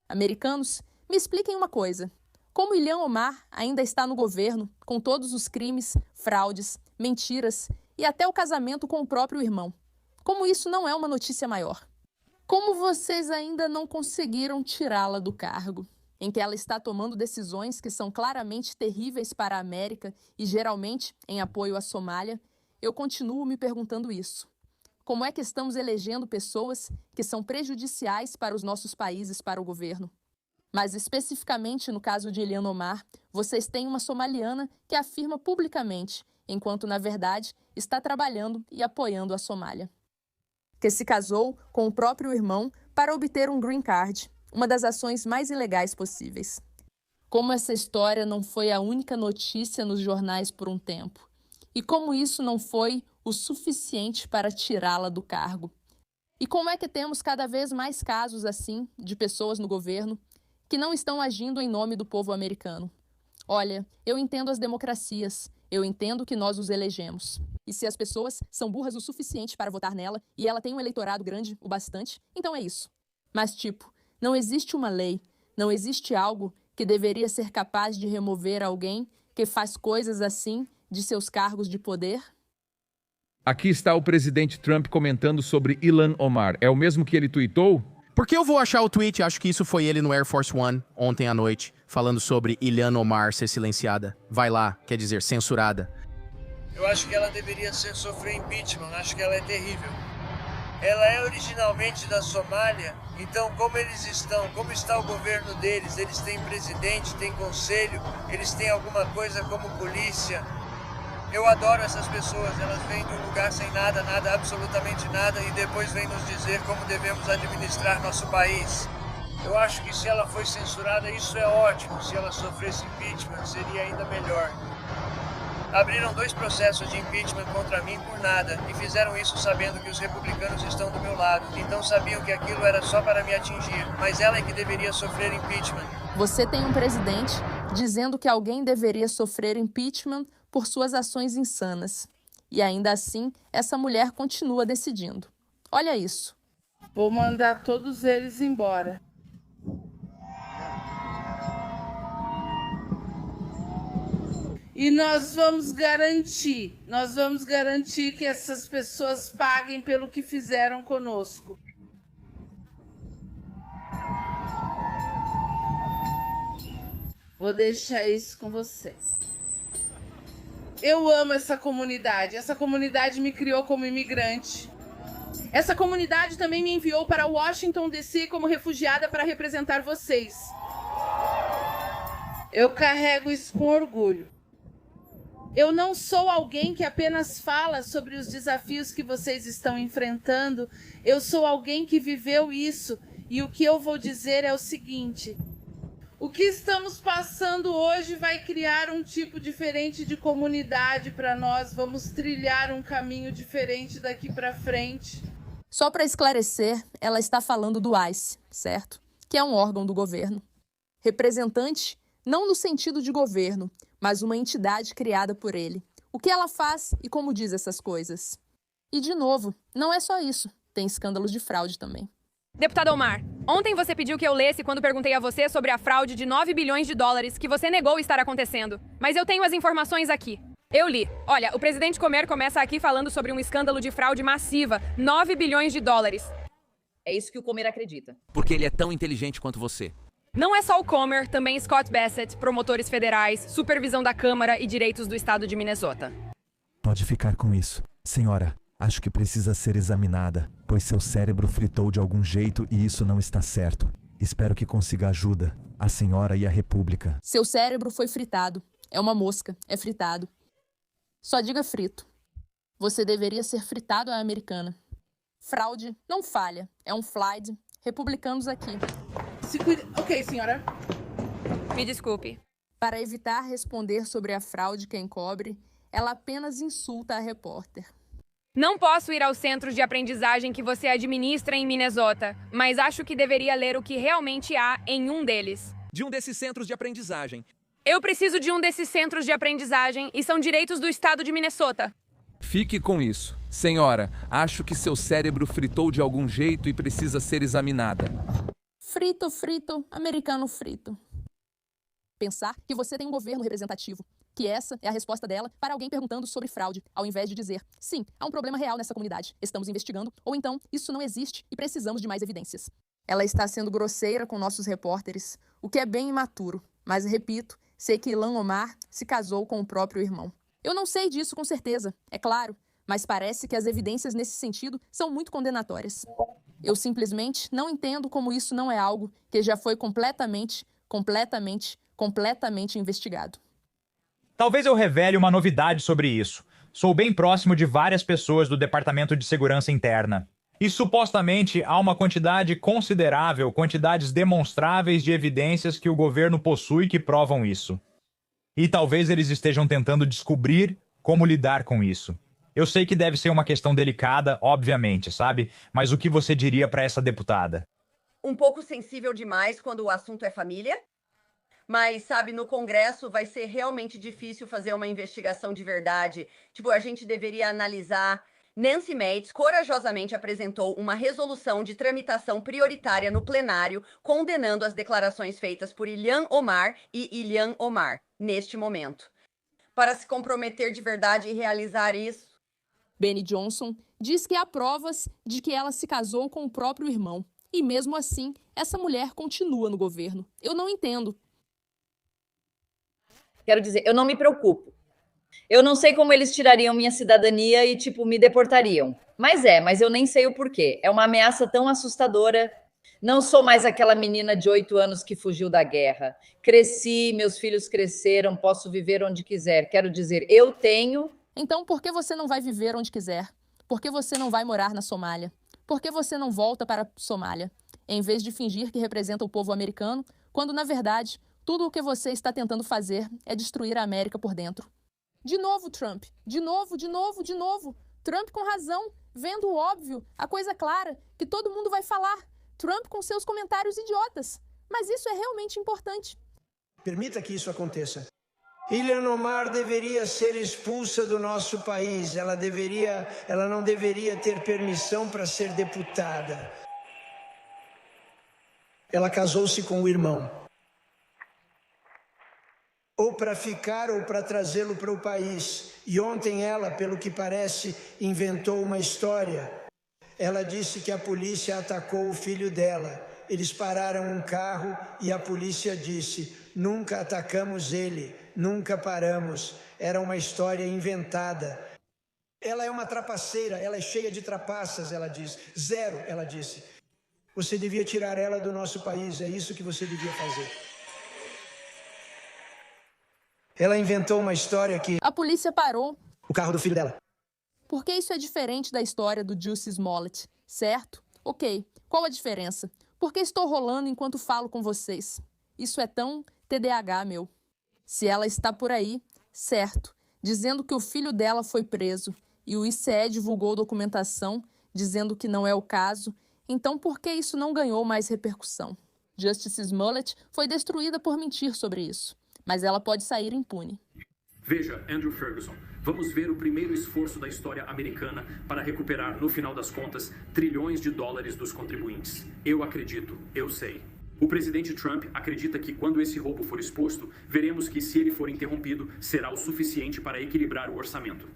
Americanos, me expliquem uma coisa. Como Ilhan Omar ainda está no governo, com todos os crimes, fraudes, mentiras e até o casamento com o próprio irmão? Como isso não é uma notícia maior? Como vocês ainda não conseguiram tirá-la do cargo, em que ela está tomando decisões que são claramente terríveis para a América e geralmente em apoio à Somália, eu continuo me perguntando isso. Como é que estamos elegendo pessoas que são prejudiciais para os nossos países, para o governo? Mas especificamente no caso de Ilhan Omar, vocês têm uma somaliana que afirma publicamente, enquanto na verdade está trabalhando e apoiando a Somália. Que se casou com o próprio irmão para obter um green card, uma das ações mais ilegais possíveis. Como essa história não foi a única notícia nos jornais por um tempo, e como isso não foi o suficiente para tirá-la do cargo. E como é que temos cada vez mais casos assim de pessoas no governo que não estão agindo em nome do povo americano? Olha, eu entendo as democracias, eu entendo que nós os elegemos. E se as pessoas são burras o suficiente para votar nela e ela tem um eleitorado grande o bastante, então é isso. Mas não existe uma lei, não existe algo que deveria ser capaz de remover alguém que faz coisas assim de seus cargos de poder? Aqui está o presidente Trump comentando sobre Ilhan Omar. É o mesmo que ele tweetou? Por que eu vou achar o tweet? Acho que isso foi ele no Air Force One, ontem à noite, falando sobre Ilhan Omar ser silenciada. Vai lá, quer dizer, censurada. Eu acho que ela deveria sofrer impeachment, acho que ela é terrível. Ela é originalmente da Somália, então como está o governo deles? Eles têm presidente, têm conselho, eles têm alguma coisa como polícia. Eu adoro essas pessoas, elas vêm de um lugar sem nada, absolutamente nada, e depois vêm nos dizer como devemos administrar nosso país. Eu acho que se ela foi censurada, isso é ótimo. Se ela sofresse impeachment, seria ainda melhor. Abriram 2 processos de impeachment contra mim por nada, e fizeram isso sabendo que os republicanos estão do meu lado, então sabiam que aquilo era só para me atingir, mas ela é que deveria sofrer impeachment. Você tem um presidente dizendo que alguém deveria sofrer impeachment por suas ações insanas. E ainda assim, essa mulher continua decidindo. Olha isso. Vou mandar todos eles embora. E nós vamos garantir que essas pessoas paguem pelo que fizeram conosco. Vou deixar isso com vocês. Eu amo essa comunidade me criou como imigrante. Essa comunidade também me enviou para Washington, D.C. como refugiada para representar vocês. Eu carrego isso com orgulho. Eu não sou alguém que apenas fala sobre os desafios que vocês estão enfrentando. Eu sou alguém que viveu isso. E o que eu vou dizer é o seguinte: o que estamos passando hoje vai criar um tipo diferente de comunidade para nós. Vamos trilhar um caminho diferente daqui para frente. Só para esclarecer, ela está falando do ICE, certo? Que é um órgão do governo. Representante, não no sentido de governo, mas uma entidade criada por ele. O que ela faz e como diz essas coisas. E, de novo, não é só isso. Tem escândalos de fraude também. Deputado Omar, ontem você pediu que eu lesse quando perguntei a você sobre a fraude de 9 bilhões de dólares que você negou estar acontecendo. Mas eu tenho as informações aqui. Eu li. Olha, o presidente Comer começa aqui falando sobre um escândalo de fraude massiva. 9 bilhões de dólares. É isso que o Comer acredita. Porque ele é tão inteligente quanto você. Não é só o Comer, também Scott Bassett, promotores federais, supervisão da Câmara e direitos do estado de Minnesota. Pode ficar com isso. Senhora, acho que precisa ser examinada, pois seu cérebro fritou de algum jeito e isso não está certo. Espero que consiga ajuda, a senhora e a República. Seu cérebro foi fritado. É uma mosca, é fritado. Só diga frito. Você deveria ser fritado à americana. Fraude não falha, é um flight. Republicanos aqui. Se cuida. Ok, senhora. Me desculpe. Para evitar responder sobre a fraude que encobre, ela apenas insulta a repórter. Não posso ir aos centros de aprendizagem que você administra em Minnesota, mas acho que deveria ler o que realmente há em um deles. De um desses centros de aprendizagem. Eu preciso de um desses centros de aprendizagem e são direitos do estado de Minnesota. Fique com isso. Senhora, acho que seu cérebro fritou de algum jeito e precisa ser examinada. Frito, frito, americano frito. Pensar que você tem um governo representativo, que essa é a resposta dela para alguém perguntando sobre fraude, ao invés de dizer, sim, há um problema real nessa comunidade, estamos investigando, ou então, isso não existe e precisamos de mais evidências. Ela está sendo grosseira com nossos repórteres, o que é bem imaturo, mas, repito, sei que Ilhan Omar se casou com o próprio irmão. Eu não sei disso com certeza, é claro, mas parece que as evidências nesse sentido são muito condenatórias. Eu simplesmente não entendo como isso não é algo que já foi completamente investigado. Talvez eu revele uma novidade sobre isso. Sou bem próximo de várias pessoas do Departamento de Segurança Interna. E supostamente há uma quantidade considerável, quantidades demonstráveis de evidências que o governo possui que provam isso. E talvez eles estejam tentando descobrir como lidar com isso. Eu sei que deve ser uma questão delicada, obviamente, sabe? Mas o que você diria para essa deputada? Um pouco sensível demais quando o assunto é família. Mas, sabe, no Congresso vai ser realmente difícil fazer uma investigação de verdade. Tipo, a gente deveria analisar. Nancy Mace corajosamente apresentou uma resolução de tramitação prioritária no plenário, condenando as declarações feitas por Ilhan Omar e Ilhan Omar, neste momento. Para se comprometer de verdade e realizar isso, Benny Johnson diz que há provas de que ela se casou com o próprio irmão. E mesmo assim, essa mulher continua no governo. Eu não entendo. Quero dizer, eu não me preocupo. Eu não sei como eles tirariam minha cidadania e, me deportariam. Mas eu nem sei o porquê. É uma ameaça tão assustadora. Não sou mais aquela menina de 8 anos que fugiu da guerra. Cresci, meus filhos cresceram, posso viver onde quiser. Quero dizer, eu tenho... Então, por que você não vai viver onde quiser? Por que você não vai morar na Somália? Por que você não volta para a Somália? Em vez de fingir que representa o povo americano, quando, na verdade, tudo o que você está tentando fazer é destruir a América por dentro. De novo, Trump. De novo. Trump com razão, vendo o óbvio, a coisa clara, que todo mundo vai falar. Trump com seus comentários idiotas. Mas isso é realmente importante. Permita que isso aconteça. Ilhan Omar deveria ser expulsa do nosso país. Ela não deveria ter permissão para ser deputada. Ela casou-se com o irmão. Ou para ficar ou para trazê-lo para o país. E ontem ela, pelo que parece, inventou uma história. Ela disse que a polícia atacou o filho dela. Eles pararam um carro e a polícia disse: nunca atacamos ele, nunca paramos. Era uma história inventada. Ela é uma trapaceira, ela é cheia de trapaças, ela diz. Zero, ela disse. Você devia tirar ela do nosso país, é isso que você devia fazer. Ela inventou uma história que... A polícia parou o carro do filho dela. Porque isso é diferente da história do Jussie Smollett, certo? Ok, qual a diferença? Porque estou rolando enquanto falo com vocês. Isso é tão TDAH, meu. Se ela está por aí, certo, dizendo que o filho dela foi preso e o ICE divulgou documentação dizendo que não é o caso, então por que isso não ganhou mais repercussão? Justice Smollett foi destruída por mentir sobre isso, mas ela pode sair impune. Veja, Andrew Ferguson, vamos ver o primeiro esforço da história americana para recuperar, no final das contas, trilhões de dólares dos contribuintes. Eu acredito, eu sei. O presidente Trump acredita que quando esse roubo for exposto, veremos que se ele for interrompido, será o suficiente para equilibrar o orçamento.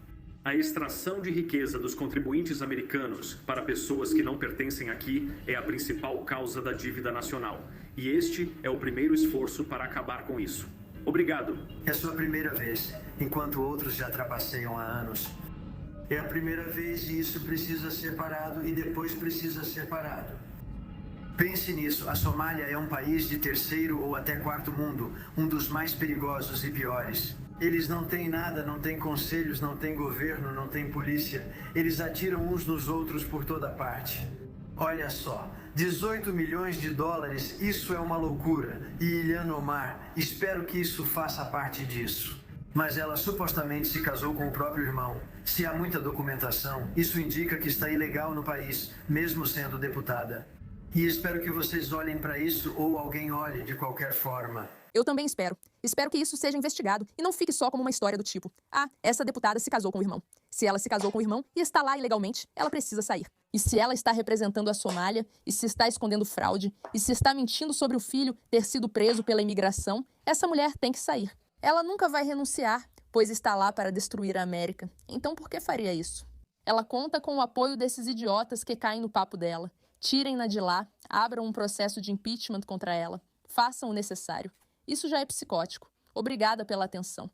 A extração de riqueza dos contribuintes americanos para pessoas que não pertencem aqui é a principal causa da dívida nacional. E este é o primeiro esforço para acabar com isso. Obrigado. É sua primeira vez, enquanto outros já trapaceiam há anos. É a primeira vez e isso precisa ser parado e depois precisa ser parado. Pense nisso, a Somália é um país de terceiro ou até quarto mundo, um dos mais perigosos e piores. Eles não têm nada, não têm conselhos, não têm governo, não têm polícia. Eles atiram uns nos outros por toda parte. Olha só, 18 milhões de dólares, isso é uma loucura. E Ilhan Omar, espero que isso faça parte disso. Mas ela supostamente se casou com o próprio irmão. Se há muita documentação, isso indica que está ilegal no país, mesmo sendo deputada. E espero que vocês olhem para isso ou alguém olhe de qualquer forma. Eu também espero. Espero que isso seja investigado e não fique só como uma história do tipo: ah, essa deputada se casou com o irmão. Se ela se casou com o irmão e está lá ilegalmente, ela precisa sair. E se ela está representando a Somália, e se está escondendo fraude, e se está mentindo sobre o filho ter sido preso pela imigração, essa mulher tem que sair. Ela nunca vai renunciar, pois está lá para destruir a América. Então por que faria isso? Ela conta com o apoio desses idiotas que caem no papo dela. Tirem-na de lá, abram um processo de impeachment contra ela. Façam o necessário. Isso já é psicótico. Obrigada pela atenção.